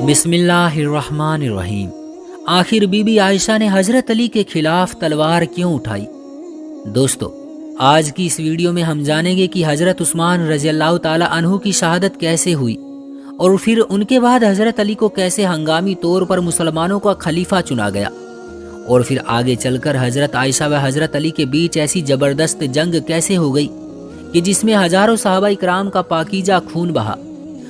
بسم اللہ الرحمن الرحیم۔ آخر بی بی عائشہ نے حضرت علی کے خلاف تلوار کیوں اٹھائی؟ دوستو، آج کی اس ویڈیو میں ہم جانیں گے کہ حضرت عثمان رضی اللہ تعالی عنہ کی شہادت کیسے ہوئی اور پھر ان کے بعد حضرت علی کو کیسے ہنگامی طور پر مسلمانوں کا خلیفہ چنا گیا، اور پھر آگے چل کر حضرت عائشہ و حضرت علی کے بیچ ایسی زبردست جنگ کیسے ہو گئی کہ جس میں ہزاروں صحابہ کرام کا پاکیزہ خون بہا،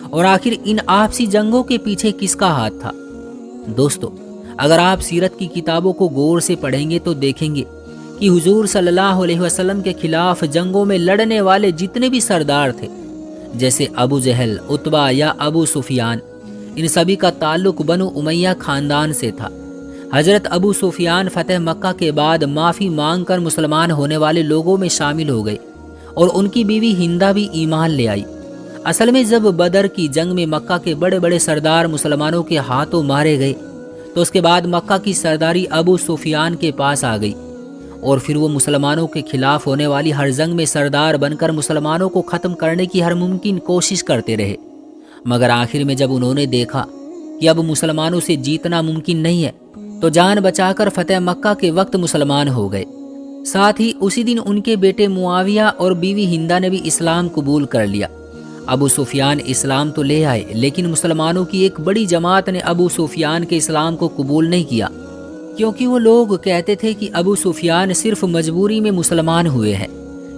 اور آخر ان آپسی جنگوں کے پیچھے کس کا ہاتھ تھا؟ دوستو، اگر آپ سیرت کی کتابوں کو غور سے پڑھیں گے تو دیکھیں گے کہ حضور صلی اللہ علیہ وسلم کے خلاف جنگوں میں لڑنے والے جتنے بھی سردار تھے، جیسے ابو جہل، عتبہ یا ابو سفیان، ان سبھی کا تعلق بنو امیہ خاندان سے تھا۔ حضرت ابو سفیان فتح مکہ کے بعد معافی مانگ کر مسلمان ہونے والے لوگوں میں شامل ہو گئے، اور ان کی بیوی ہندہ بھی ایمان لے آئی۔ اصل میں جب بدر کی جنگ میں مکہ کے بڑے بڑے سردار مسلمانوں کے ہاتھوں مارے گئے تو اس کے بعد مکہ کی سرداری ابو سفیان کے پاس آ گئی، اور پھر وہ مسلمانوں کے خلاف ہونے والی ہر جنگ میں سردار بن کر مسلمانوں کو ختم کرنے کی ہر ممکن کوشش کرتے رہے، مگر آخر میں جب انہوں نے دیکھا کہ اب مسلمانوں سے جیتنا ممکن نہیں ہے تو جان بچا کر فتح مکہ کے وقت مسلمان ہو گئے۔ ساتھ ہی اسی دن ان کے بیٹے معاویہ اور بیوی ہندہ نے بھی اسلام قبول کر لیا۔ ابو سفیان اسلام تو لے آئے، لیکن مسلمانوں کی ایک بڑی جماعت نے ابو سفیان کے اسلام کو قبول نہیں کیا، کیونکہ وہ لوگ کہتے تھے کہ ابو سفیان صرف مجبوری میں مسلمان ہوئے ہیں،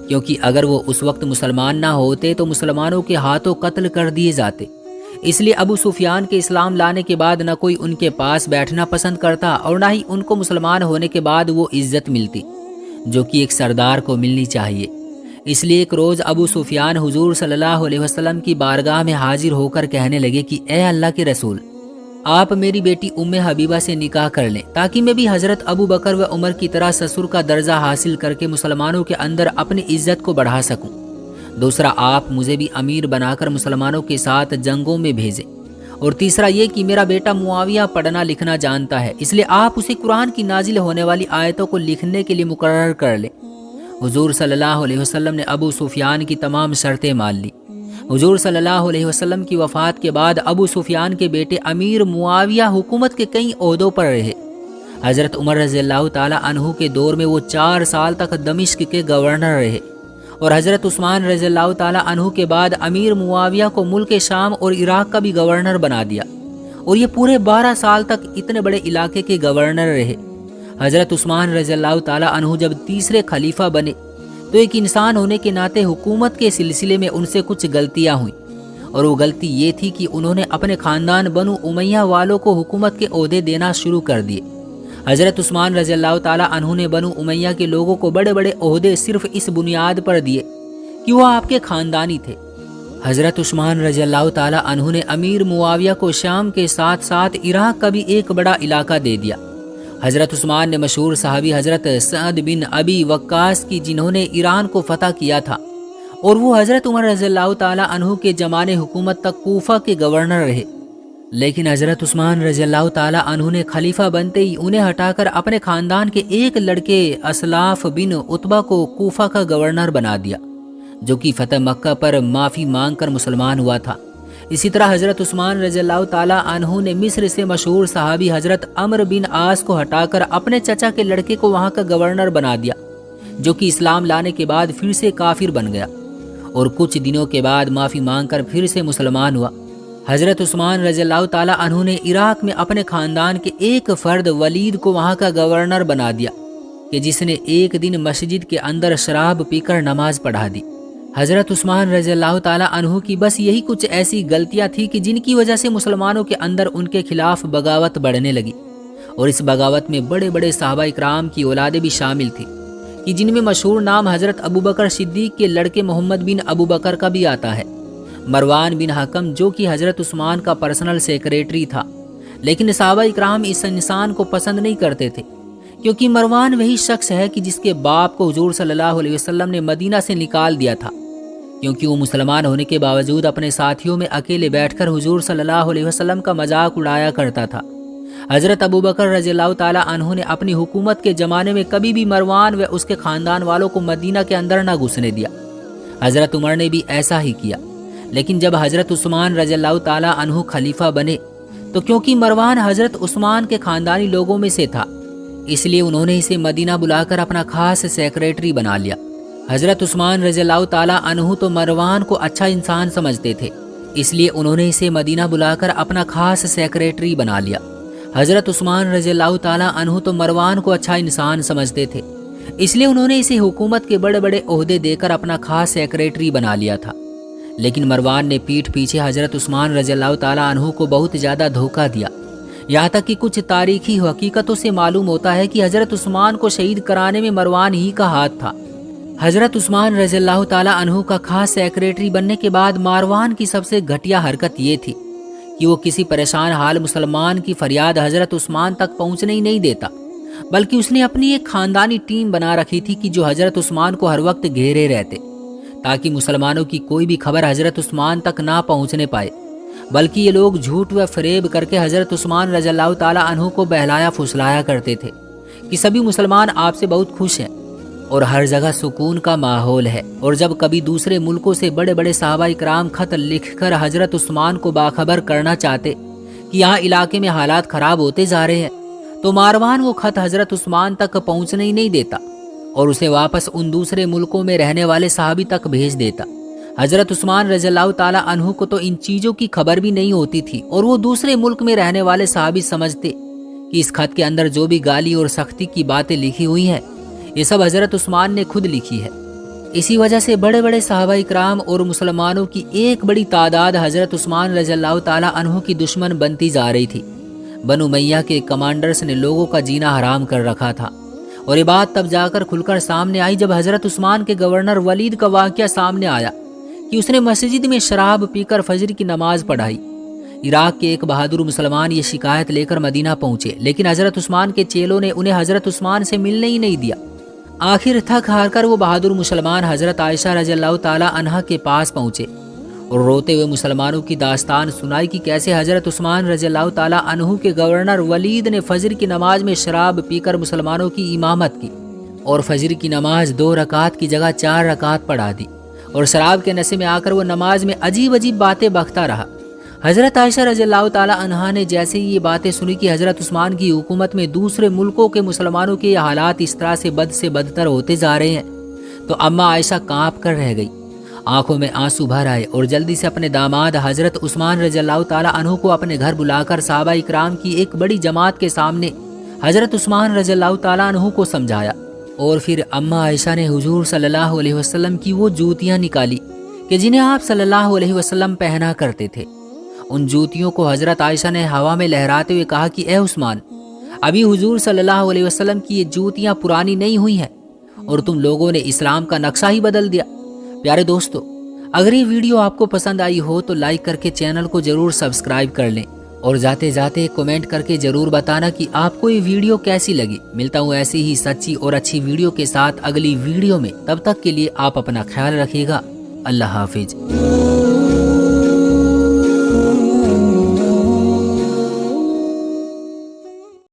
کیونکہ اگر وہ اس وقت مسلمان نہ ہوتے تو مسلمانوں کے ہاتھوں قتل کر دیے جاتے۔ اس لیے ابو سفیان کے اسلام لانے کے بعد نہ کوئی ان کے پاس بیٹھنا پسند کرتا اور نہ ہی ان کو مسلمان ہونے کے بعد وہ عزت ملتی جو کہ ایک سردار کو ملنی چاہیے۔ اس لیے ایک روز ابو سفیان حضور صلی اللہ علیہ وسلم کی بارگاہ میں حاضر ہو کر کہنے لگے کہ اے اللہ کے رسول، آپ میری بیٹی ام حبیبہ سے نکاح کر لیں تاکہ میں بھی حضرت ابو بکر و عمر کی طرح سسر کا درجہ حاصل کر کے مسلمانوں کے اندر اپنی عزت کو بڑھا سکوں۔ دوسرا، آپ مجھے بھی امیر بنا کر مسلمانوں کے ساتھ جنگوں میں بھیجیں، اور تیسرا یہ کہ میرا بیٹا معاویہ پڑھنا لکھنا جانتا ہے، اس لیے آپ اسے قرآن کی نازل ہونے والی آیتوں کو لکھنے کے لیے مقرر کر لیں۔ حضور صلی اللہ علیہ وسلم نے ابو سفیان کی تمام شرطیں مان لی۔ حضور صلی اللہ علیہ وسلم کی وفات کے بعد ابو سفیان کے بیٹے امیر معاویہ حکومت کے کئی عہدوں پر رہے۔ حضرت عمر رضی اللہ تعالی عنہ کے دور میں وہ 4 سال تک دمشق کے گورنر رہے، اور حضرت عثمان رضی اللہ تعالی عنہ کے بعد امیر معاویہ کو ملک شام اور عراق کا بھی گورنر بنا دیا، اور یہ پورے 12 سال تک اتنے بڑے علاقے کے گورنر رہے۔ حضرت عثمان رضی اللہ تعالی عنہ جب تیسرے خلیفہ بنے تو ایک انسان ہونے کے ناطے حکومت کے سلسلے میں ان سے کچھ غلطیاں ہوئیں، اور وہ غلطی یہ تھی کہ انہوں نے اپنے خاندان بنو امیہ والوں کو حکومت کے عہدے دینا شروع کر دیے۔ حضرت عثمان رضی اللہ تعالی عنہ نے بنو امیہ کے لوگوں کو بڑے بڑے عہدے صرف اس بنیاد پر دیے کہ وہ آپ کے خاندانی تھے۔ حضرت عثمان رضی اللہ تعالی عنہ نے امیر معاویہ کو شام کے ساتھ ساتھ عراق کا بھی ایک بڑا علاقہ دے دیا۔ حضرت عثمان نے مشہور صحابی حضرت سعد بن ابی وقاص کی، جنہوں نے ایران کو فتح کیا تھا، اور وہ حضرت عمر رضی اللہ تعالی عنہ کے زمانے حکومت تک کوفہ کے گورنر رہے، لیکن حضرت عثمان رضی اللہ تعالی عنہ نے خلیفہ بنتے ہی انہیں ہٹا کر اپنے خاندان کے ایک لڑکے اسلاف بن عتبہ کو کوفہ کا گورنر بنا دیا، جو کہ فتح مکہ پر معافی مانگ کر مسلمان ہوا تھا۔ اسی طرح حضرت عثمان رضی اللہ تعالی عنہ نے مصر سے مشہور صحابی حضرت عمرو بن عاص کو ہٹا کر اپنے چچا کے لڑکے کو وہاں کا گورنر بنا دیا، جو کہ اسلام لانے کے بعد پھر سے کافر بن گیا، اور کچھ دنوں کے بعد معافی مانگ کر پھر سے مسلمان ہوا۔ حضرت عثمان رضی اللہ تعالی عنہ نے عراق میں اپنے خاندان کے ایک فرد ولید کو وہاں کا گورنر بنا دیا، کہ جس نے ایک دن مسجد کے اندر شراب پی کر نماز پڑھا دی۔ حضرت عثمان رضی اللہ تعالی عنہ کی بس یہی کچھ ایسی غلطیاں تھیں کہ جن کی وجہ سے مسلمانوں کے اندر ان کے خلاف بغاوت بڑھنے لگی، اور اس بغاوت میں بڑے بڑے صحابہ اکرام کی اولادیں بھی شامل تھیں، کہ جن میں مشہور نام حضرت ابو بکر صدیق کے لڑکے محمد بن ابو بکر کا بھی آتا ہے، مروان بن حکم جو کہ حضرت عثمان کا پرسنل سیکریٹری تھا، لیکن صحابہ اکرام اس انسان کو پسند نہیں کرتے تھے، کیونکہ مروان وہی شخص ہے کہ جس کے باپ کو حضور صلی اللہ علیہ وسلم نے مدینہ سے نکال دیا تھا، کیونکہ وہ مسلمان ہونے کے باوجود اپنے ساتھیوں میں اکیلے بیٹھ کر حضور صلی اللہ علیہ وسلم کا مذاق اڑایا کرتا تھا۔ حضرت ابو بکر رضی اللہ تعالی عنہ نے اپنی حکومت کے زمانے میں کبھی بھی مروان و اس کے خاندان والوں کو مدینہ کے اندر نہ گھسنے دیا۔ حضرت عمر نے بھی ایسا ہی کیا، لیکن جب حضرت عثمان رضی اللہ تعالی عنہ خلیفہ بنے تو کیونکہ مروان حضرت عثمان کے خاندانی لوگوں میں سے تھا، اس لیے انہوں نے اسے مدینہ بلا کر اپنا خاص سیکریٹری بنا لیا۔ حضرت عثمان رضی اللہ تعالیٰ عنہ تو مروان کو اچھا انسان سمجھتے تھے، اس لیے انہوں نے اسے مدینہ بلا کر اپنا خاص سیکریٹری بنا لیا۔ حضرت عثمان رضی اللہ تعالیٰ عنہ تو مروان کو اچھا انسان سمجھتے تھے، اس لیے انہوں نے اسے حکومت کے بڑے بڑے عہدے دے کر اپنا خاص سیکریٹری بنا لیا تھا۔ لیکن مروان نے پیٹھ پیچھے حضرت عثمان رضی اللہ تعالیٰ عنہ کو بہت زیادہ دھوکہ دیا، یہاں تک کہ کچھ تاریخی حقیقتوں سے معلوم ہوتا ہے کہ حضرت عثمان کو شہید کرانے میں مروان ہی کا ہاتھ تھا۔ حضرت عثمان رضی اللہ تعالیٰ عنہ کا خاص سیکریٹری بننے کے بعد مروان کی سب سے گھٹیا حرکت یہ تھی کہ وہ کسی پریشان حال مسلمان کی فریاد حضرت عثمان تک پہنچنے ہی نہیں دیتا، بلکہ اس نے اپنی ایک خاندانی ٹیم بنا رکھی تھی کہ جو حضرت عثمان کو ہر وقت گھیرے رہتے تاکہ مسلمانوں کی کوئی بھی خبر حضرت عثمان تک نہ پہنچنے پائے، بلکہ یہ لوگ جھوٹ و فریب کر کے حضرت عثمان رضی اللہ تعالیٰ عنہ کو بہلایا پھسلایا کرتے تھے کہ سبھی مسلمان آپ سے بہت خوش ہیں اور ہر جگہ سکون کا ماحول ہے۔ اور جب کبھی دوسرے ملکوں سے بڑے بڑے صحابہ اکرام خط لکھ کر حضرت عثمان کو باخبر کرنا چاہتے کہ یہاں علاقے میں حالات خراب ہوتے جا رہے ہیں، تو مروان وہ خط حضرت عثمان تک پہنچنے ہی نہیں دیتا اور اسے واپس ان دوسرے ملکوں میں رہنے والے صحابی تک بھیج دیتا۔ حضرت عثمان رضی اللہ تعالیٰ عنہ کو تو ان چیزوں کی خبر بھی نہیں ہوتی تھی، اور وہ دوسرے ملک میں رہنے والے صحابی سمجھتے کہ اس خط کے اندر جو بھی گالی اور سختی کی باتیں لکھی ہوئی ہیں یہ سب حضرت عثمان نے خود لکھی ہے۔ اسی وجہ سے بڑے بڑے صحابہ اکرام اور مسلمانوں کی ایک بڑی تعداد حضرت عثمان رضی اللہ تعالیٰ عنہ کی دشمن بنتی جا رہی تھی۔ بنو امیہ کے کمانڈرز نے لوگوں کا جینا حرام کر رکھا تھا، اور یہ بات تب جا کر کھل کر سامنے آئی جب حضرت عثمان کے گورنر ولید کا واقعہ سامنے آیا کہ اس نے مسجد میں شراب پی کر فجر کی نماز پڑھائی۔ عراق کے ایک بہادر مسلمان یہ شکایت لے کر مدینہ پہنچے، لیکن حضرت عثمان کے چیلوں نے انہیں حضرت عثمان سے ملنے ہی نہیں دیا۔ آخر تھک ہار کر وہ بہادر مسلمان حضرت عائشہ رضی اللہ تعالیٰ عنہا کے پاس پہنچے اور روتے ہوئے مسلمانوں کی داستان سنائی کہ کیسے حضرت عثمان رضی اللہ تعالیٰ عنہ کے گورنر ولید نے فجر کی نماز میں شراب پی کر مسلمانوں کی امامت کی اور فجر کی نماز 2 رکعت کی جگہ 4 رکعت پڑھا دی، اور شراب کے نشے میں آ کر وہ نماز میں عجیب عجیب باتیں بکتا رہا۔ حضرت عائشہ رضی اللہ تعالیٰ عنہا نے جیسے ہی یہ باتیں سنی کہ حضرت عثمان کی حکومت میں دوسرے ملکوں کے مسلمانوں کے حالات اس طرح سے بدتر ہوتے جا رہے ہیں، تو اماں عائشہ کانپ کر رہ گئی، آنکھوں میں آنسو بھر آئے، اور جلدی سے اپنے داماد حضرت عثمان رضی اللہ تعالیٰ عنہ کو اپنے گھر بلا کر صحابہ اکرام کی ایک بڑی جماعت کے سامنے حضرت عثمان رضی اللہ تعالیٰ عنہ کو سمجھایا۔ اور پھر اماں عائشہ نے حضور صلی اللہ علیہ وسلم کی وہ جوتیاں نکالی کہ جنہیں آپ صلی اللہ علیہ وسلم پہنا کرتے تھے۔ ان جوتیوں کو حضرت عائشہ نے ہوا میں لہراتے ہوئے کہا کہ اے عثمان، ابھی حضور صلی اللہ علیہ وسلم کی یہ جوتیاں پرانی نہیں ہوئی ہیں اور تم لوگوں نے اسلام کا نقشہ ہی بدل دیا۔ پیارے دوستو، اگر یہ ویڈیو آپ کو پسند آئی ہو تو لائک کر کے چینل کو ضرور سبسکرائب کر لیں، اور جاتے جاتے کمنٹ کر کے ضرور بتانا کہ آپ کو یہ ویڈیو کیسی لگی۔ ملتا ہوں ایسی ہی سچی اور اچھی ویڈیو کے ساتھ اگلی ویڈیو میں، تب تک کے لیے آپ اپنا خیال رکھیے گا۔ اللہ حافظ۔